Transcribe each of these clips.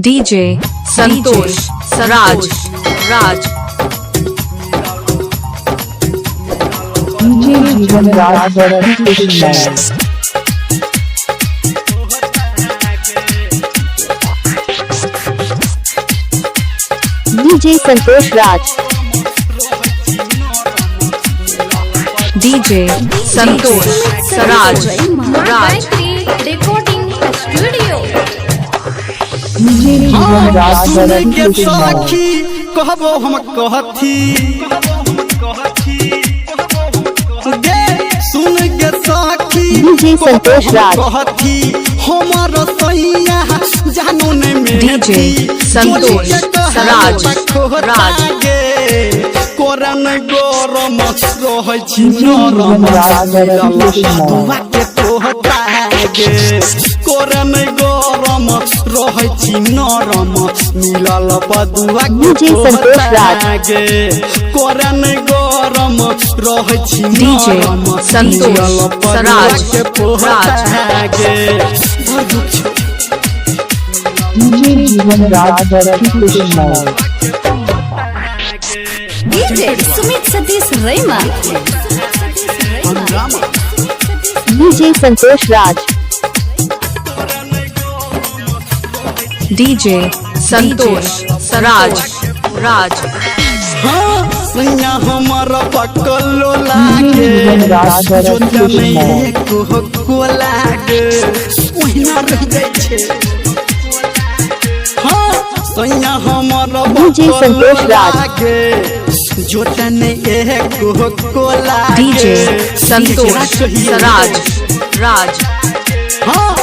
DJ Santosh सराज राज DJ जीवन राज DJ Santosh राज DJ Santosh सराज राज recording studio DJ जीवन राज के साखी कहबो हम कहथी गे सुन के साखी डीजे संतोष राज कहथी हमर सैया जानो ने में डीजे संतोष सराज राज कोरन गरम रहै छी नरम दुआ के तोहता गे कोरन गरम रहै छी नरम मिलल बदुआ के डीजे संतोष राज गे कोरन गरम रहै छी डीजे नरम संतोष सराज गे डीजे जीवन राज डीजे सुमित सतीश रैमा डीजे संतोष राज डीजे संतोष सराज राज सैया हमर पकलो लागे जोता में को लागे ओहिना रह जाय छै हां सैया हमर डीजे संतोष राज लागे जोता में को लागे डीजे संतोष सराज राज हां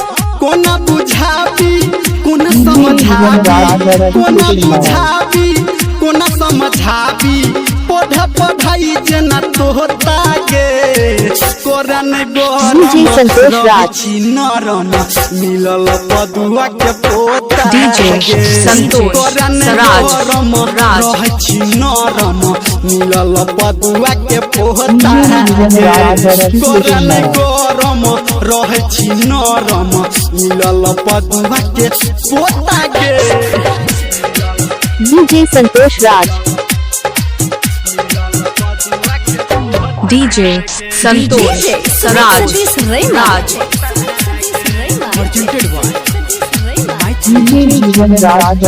कोना बुझाबी कोना समझाबी कोना बुझाबी कोना समझाबी पढ़ाई जना तोहता गे कोरन डीजे संतोष राज नरम मिलल बदुआ के पोता डीजे संतोष सराज राज नरम मिलल बदुआ के पोता कोरन गरम रहै छी नरम मिलल बदुआ के पोता गे डीजे संतोष राज डीजे संतोष सराज राज डीजे जीवन राज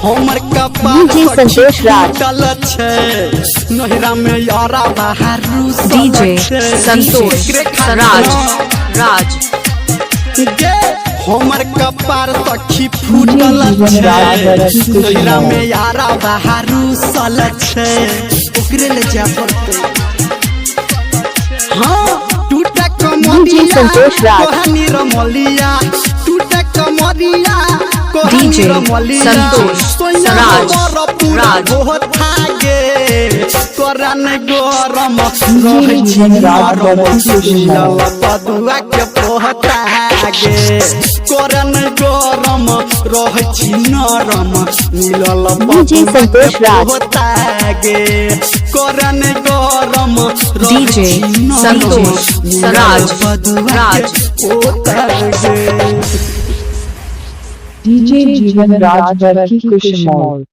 हमर कपाल डीजे संतोष राज चल छै नहिरा में यारा बाहर डीजे संतोष सराज राज गे हमर कपार सखी फूटल छै नहिरा में यारा बाहर सल छै ओकरे ले जा पड़ते हां टूटा डीजे संतोष राज कहानी रमलिया टूटा कमरिया डीजे संतोष सराज राज करन गरम रहै छी नरम पदुआ के पोहता गे करन गरम रहै छी नरम मिलल डीजे संतोष राज पोहता गे करन गरम डीजे संतोष सराज राज पोता गे डीजे जीवन राज कुशमोल